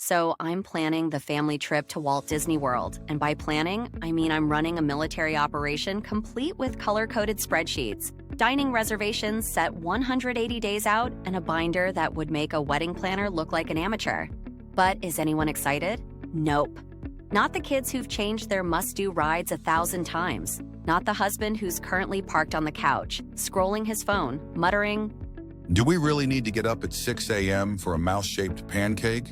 So I'm planning the family trip to Walt Disney World. And by planning, I mean I'm running a military operation complete with color-coded spreadsheets, dining reservations set 180 days out, and a binder that would make a wedding planner look like an amateur. But is anyone excited? Nope. Not the kids who've changed their must-do rides 1,000 times. Not the husband who's currently parked on the couch, scrolling his phone, muttering, Do we really need to get up at 6 a.m. for a mouse-shaped pancake?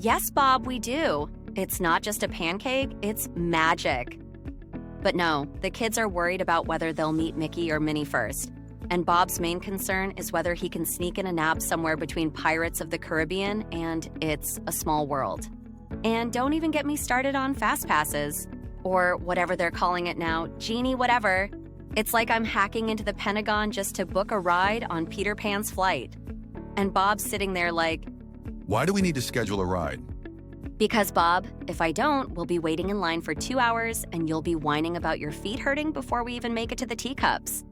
"Yes, Bob, we do. It's not just a pancake, it's magic." But no, the kids are worried about whether they'll meet Mickey or Minnie first. And Bob's main concern is whether he can sneak in a nap somewhere between Pirates of the Caribbean and It's a Small World. And don't even get me started on fast passes, or whatever they're calling it now, Genie whatever. It's like I'm hacking into the Pentagon just to book a ride on Peter Pan's flight. And Bob's sitting there like, Why do we need to schedule a ride? "Because, Bob, if I don't, we'll be waiting in line for 2 hours and you'll be whining about your feet hurting before we even make it to the teacups."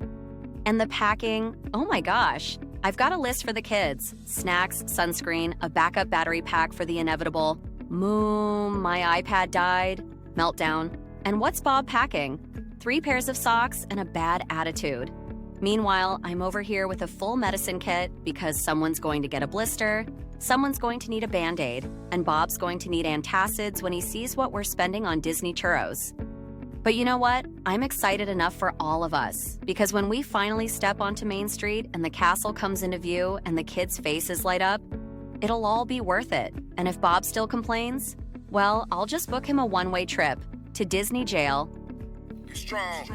And the packing, oh my gosh. I've got a list for the kids. Snacks, sunscreen, a backup battery pack for the inevitable. My iPad died. Meltdown. And what's Bob packing? 3 pairs of socks and a bad attitude. Meanwhile, I'm over here with a full medicine kit because someone's going to get a blister, someone's going to need a Band-Aid, and Bob's going to need antacids when he sees what we're spending on Disney churros. But you know what? I'm excited enough for all of us, because when we finally step onto Main Street and the castle comes into view and the kids' faces light up, it'll all be worth it. And if Bob still complains, well, I'll just book him a one-way trip to Disney jail. Strong.